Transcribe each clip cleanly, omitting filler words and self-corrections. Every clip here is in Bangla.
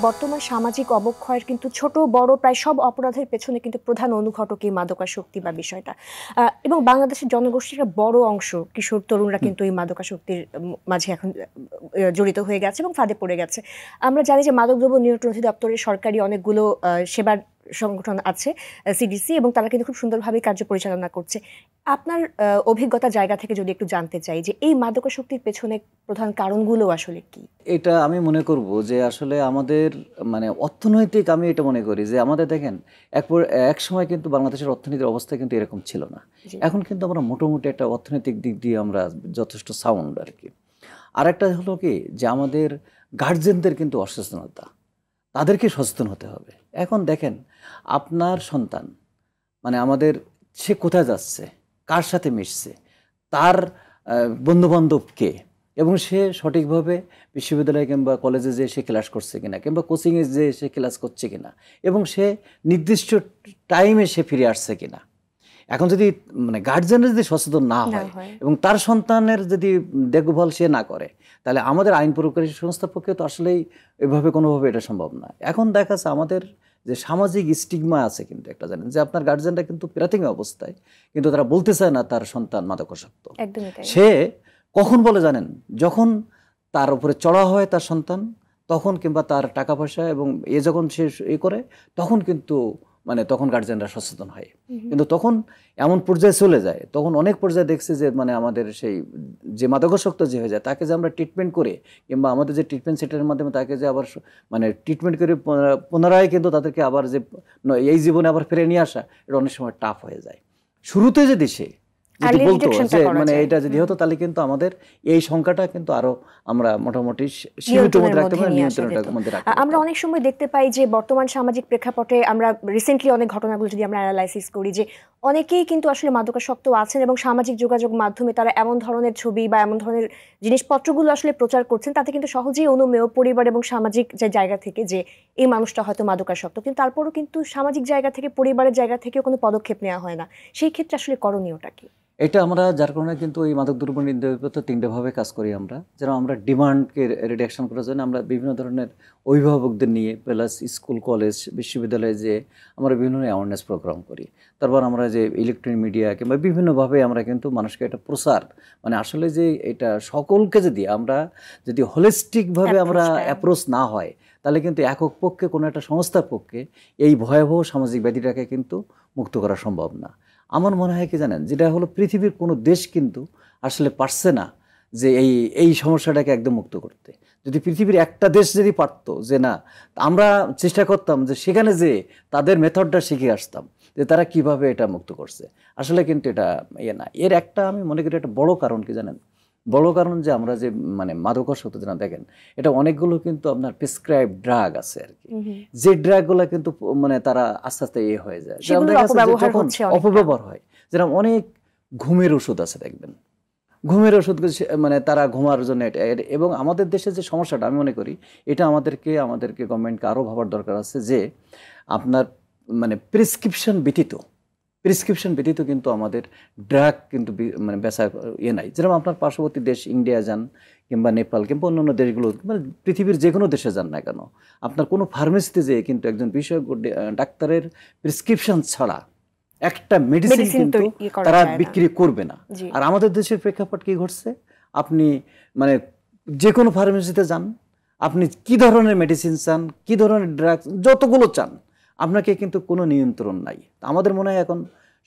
বর্তমান সামাজিক অবক্ষয়ের কিন্তু ছোট বড় প্রায় সব অপরাধের পেছনে কিন্তু প্রধান অনুঘটক এই মাদকাসক্তি বা বিষয়টা। এবং বাংলাদেশের জনগোষ্ঠীর একটা বড় অংশ কিশোর তরুণরা কিন্তু এই মাদকাসক্তির মাঝে এখন জড়িত হয়ে গেছে এবং ফাঁদে পড়ে গেছে। আমরা জানি যে মাদকদ্রব্য নিয়ন্ত্রণ অধিদপ্তরের সরকারি অনেকগুলো সেবার সংগঠন আছে, সিডিসি, এবং তারা কিন্তু খুব সুন্দরভাবে কার্য পরিচালনা করছে। আপনার অভিজ্ঞতা জায়গা থেকে যদি একটু জানতে চাই যে এই মাদকাসক্তির পেছনে প্রধান কারণগুলো আসলে কি? এটা আমি মনে করব যে আসলে আমাদের মানে অর্থনৈতিক, আমি এটা মনে করি যে আমাদের দেখেন এক সময় কিন্তু বাংলাদেশের অর্থনীতির অবস্থা কিন্তু এরকম ছিল না। এখন কিন্তু আমরা মোটামুটি একটা অর্থনৈতিক দিক দিয়ে আমরা যথেষ্ট সাউন্ড আর কি। আর একটা হলো কি যে আমাদের গার্জেনদের কিন্তু অসচেতনতা, তাদেরকে সচেতন হতে হবে। এখন দেখেন আপনার সন্তান মানে আমাদের সে কোথায় যাচ্ছে, কার সাথে মিশছে, তার বন্ধুবান্ধব কে, এবং সে সঠিকভাবে বিশ্ববিদ্যালয়ে কিংবা কলেজে যে সে ক্লাস করছে কিনা, কিংবা কোচিংয়ে যে সে ক্লাস করছে কিনা, এবং সে নির্দিষ্ট টাইমে সে ফিরে আসছে কিনা। এখন যদি মানে গার্জেনের যদি সচেতন না হয় এবং তার সন্তানের যদি দেখভাল সে না করে, তাহলে আমাদের আইন প্রয়োগকারী সংস্থার পক্ষে তো আসলেই এভাবে কোনোভাবে এটা সম্ভব না। এখন দেখা যাচ্ছে আমাদের যে সামাজিক স্টিগমা আছে, কিন্তু একটা জানেন যে আপনার গার্জেনরা কিন্তু প্রাথমিক অবস্থায় কিন্তু তারা বলতে চায় না তার সন্তান মাদকাসক্ত। সে কখন বলে জানেন, যখন তার উপরে চড়া হয় তার সন্তান, তখন কিংবা তার টাকা পয়সা এবং যখন সে করে, তখন কিন্তু মানে তখন গার্জেনরা সচেতন হয়। কিন্তু তখন এমন পর্যায়ে চলে যায়, তখন অনেক পর্যায়ে দেখছে যে মানে আমাদের সেই যে মাদকাসক্ত যে হয়ে যায়, তাকে যে আমরা ট্রিটমেন্ট করে কিংবা আমাদের যে ট্রিটমেন্ট সেন্টারের মাধ্যমে তাকে যে আবার মানে ট্রিটমেন্ট করে পুনরায় কিন্তু তাদেরকে আবার যে এই জীবনে আবার ফিরে নিয়ে আসা, এটা অনেক সময় টাফ হয়ে যায়। শুরুতে যদি সে বলতো যে মানে এটা যদি হতো, তাহলে কিন্তু আমাদের এই সংখ্যাটা কিন্তু আরো আমরা মোটামুটি সীমিত মধ্যে রাখতে পারি, নিয়ন্ত্রণের মধ্যে রাখতে পারি। আমরা অনেক সময় দেখতে পাই যে বর্তমান সামাজিক প্রেক্ষাপটে আমরা রিসেন্টলি অনেক ঘটনাগুলো যদি আমরা অ্যানালাইসিস করি, যে অনেকেই কিন্তু আসলে মাদকাসক্ত আছেন এবং সামাজিক যোগাযোগ মাধ্যমে তারা এমন ধরনের ছবি বা এমন ধরনের জিনিসপত্রগুলো আসলে প্রচার করছেন, তাতে কিন্তু সহজেই অনুমেয় পরিবার এবং সামাজিক যে জায়গা থেকে যে এই মানুষটা হয়তো মাদকাসক্ত, কিন্তু তারপরও কিন্তু সামাজিক জায়গা থেকে, পরিবারের জায়গা থেকেও কোনো পদক্ষেপ নেওয়া হয় না। সেই ক্ষেত্রে আসলে করণীয়টা কি? এটা আমরা যার কারণে কিন্তু এই মাদকদ্রব্য নিয়ন্ত্রণ তিনটেভাবে কাজ করি আমরা। যেরকম আমরা ডিমান্ডকে রিডাকশন করার জন্য আমরা বিভিন্ন ধরনের অভিভাবকদের নিয়ে প্লাস স্কুল, কলেজ, বিশ্ববিদ্যালয়ে যে আমরা বিভিন্ন অ্যাওয়ারনেস প্রোগ্রাম করি। তারপর আমরা যে ইলেকট্রনিক মিডিয়া কিংবা বিভিন্নভাবে আমরা কিন্তু মানুষকে একটা প্রচার, মানে আসলে যে এটা সকলকে আমরা যদি হোলিস্টিকভাবে আমরা অ্যাপ্রোচ না হয়, তাহলে কিন্তু একক পক্ষে কোনো একটা সংস্থার পক্ষে এই ভয়াবহ সামাজিক ব্যাধিটাকে কিন্তু মুক্ত করা সম্ভব না। আমার মনে হয় কি জানেন, যেটা হলো পৃথিবীর কোনো দেশ কিন্তু আসলে পারছে না যে এই সমস্যাটাকে একদম মুক্ত করতে। যদি পৃথিবীর একটা দেশ যদি পারতো, যে না আমরা চেষ্টা করতাম যে সেখানে যে তাদের মেথডটা শিখে আসতাম যে তারা কিভাবে এটা মুক্ত করছে, আসলে কিন্তু এটা না। এর একটা আমি মনে করি একটা বড় কারণ কি জানেন, বড় কারণ যে আমরা যে মানে মাদকাসক্ত যেটা দেখেন, এটা অনেকগুলো কিন্তু আপনার প্রেসক্রাইব ড্রাগ আছে আর কি, যে ড্রাগগুলো কিন্তু মানে তারা আস্তে আস্তে হয়ে যায়, যখন অপব্যবহার হয়। যেরকম অনেক ঘুমের ওষুধ আছে দেখবেন, ঘুমের ওষুধ মানে তারা ঘুমার জন্য, এবং আমাদের দেশে যে সমস্যাটা আমি মনে করি, এটা আমাদেরকে গভর্নমেন্টকে আরও ভাবার দরকার আছে যে আপনার মানে প্রেসক্রিপশন ব্যতীত কিন্তু আমাদের ড্রাগ কিন্তু মানে বেচা নাই। যেরকম আপনার পার্শ্ববর্তী দেশ ইন্ডিয়া যান কিংবা নেপাল কিংবা অন্যান্য দেশগুলো, মানে পৃথিবীর যে কোনো দেশে যান না কেন, আপনার কোনো ফার্মেসিতে যেয়ে কিন্তু একজন বিশেষজ্ঞ ডাক্তারের প্রেসক্রিপশন ছাড়া একটা মেডিসিন কিন্তু তারা বিক্রি করবে না। আর আমাদের দেশের প্রেক্ষাপট কি ঘটছে, আপনি মানে যে কোনো ফার্মেসিতে যান, আপনি কি ধরনের মেডিসিন চান, কি ধরনের ড্রাগ যতগুলো চান, আপনাকে কিন্তু কোনো নিয়ন্ত্রণ নাই। আমাদের মনে হয় এখন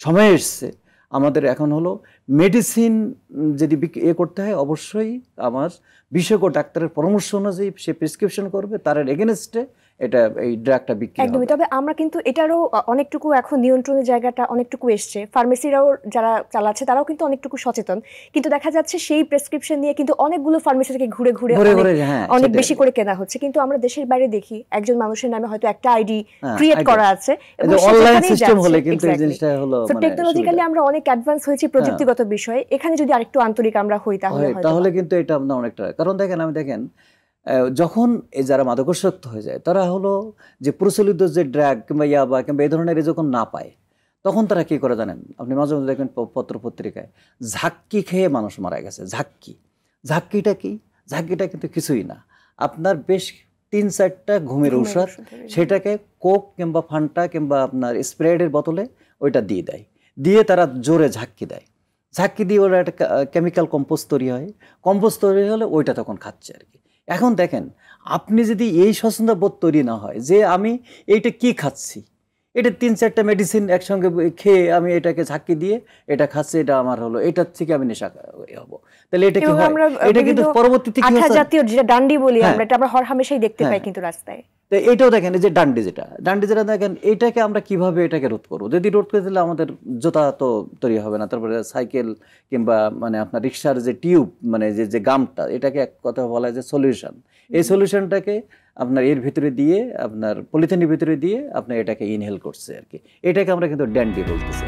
সময় এসছে, আমাদের এখন হলো মেডিসিন যদি করতে হয়, অবশ্যই আমার বিশেষজ্ঞ ডাক্তারের পরামর্শ অনুযায়ী সে প্রেসক্রিপশন করবে, তার এগেনস্টে এটা এই ড্রাগটা বিক্রি হবে। একদমই। তবে আমরা কিন্তু এটারও অনেকটুকু এখন নিয়ন্ত্রণের জায়গাটা অনেকটুকু এসছে, ফার্মেসিরাও যারা চালাচ্ছে তারাও কিন্তু অনেকটুকু সচেতন, কিন্তু দেখা যাচ্ছে সেই প্রেসক্রিপশন নিয়ে কিন্তু অনগুলো ফার্মেসি থেকে ঘুরে অনেক বেশি করে কেনা হচ্ছে। কিন্তু আমরা দেশের বাইরে দেখি একজন মানুষের নামে হয়তো একটা আইডি ক্রিয়েট করা আছে এবং অনলাইন সিস্টেম হলে কিন্তু এই জিনিসটা হলো মানে টেকনোলজিক্যালি আমরা অনেক অ্যাডভান্স হয়েছি প্রযুক্তিগত বিষয়ে। এখানে যদি আরেকটু আন্তরিক আমরা হই তাহলে কিন্তু এটা আমরা অনেকটা, কারণ দেখেন যখন এই যারা মাদকাসক্ত হয়ে যায়, তারা হলো যে প্রচলিত যে ড্রাগ কিংবা ইয়াবা কিংবা এই ধরনের যখন না পায়, তখন তারা কি করে জানেন, আপনি মাঝে মাঝে দেখবেন পত্র পত্রিকায় ঝাক্কি খেয়ে মানুষ মারা গেছে। ঝাক্কিটা কি? ঝাক্কিটা কিন্তু কিছুই না, আপনার বেশ 3-4টা ঘুমের ঔষধ, সেটাকে কোক কিংবা ফান্টা কিংবা আপনার স্প্রাইটের বোতলে ওইটা দিয়ে দেয়, দিয়ে তারা জোরে ঝাঁকি দেয়, ঝাঁকি দিয়ে ওরা একটা কেমিক্যাল কম্পোজ তৈরি হয়, কম্পোজ তৈরি হলে ওইটা তখন খাচ্ছে আর কি। এখন দেখেন, আপনি যদি এই সচেতনতা বোধ তৈরি না হয় যে আমি এইটা কি খাচ্ছি, এটা 3-4টা মেডিসিন একসঙ্গে খেয়ে আমি এটাকে ঝাঁকি দিয়ে এটা খাচ্ছি, এটা আমার হলো, এটার থেকে আমি নেশা হব, তাহলে এটা কি হয়? এটা কিন্তু পরবর্তীতে কি আঠা জাতীয় যেটা ডান্ডি বলি হ্যাঁ। আমরা, এটা আমরা হামেশাই দেখতে পাই কিন্তু রাস্তায়। তো এটাও দেখেন, এই যে ডান্ডি যেটা দেখেন, এটাকে আমরা কিভাবে এটাকে রোধ করবো? যদি রোধ করে দিলে আমাদের জুতা তো তৈরি হবে না, তারপরে সাইকেল কিংবা মানে আপনার রিক্সার যে টিউব, মানে যে গামটা, এটাকে এক কথা বলা হয় যে সলিউশন। এই সলিউশনটাকে আপনার এর ভিতরে দিয়ে, আপনার পলিথিনের ভিতরে দিয়ে আপনার এটাকে ইনহেল করছে আর কি, এটাকে আমরা কিন্তু ড্যান্ডি বলতেছি।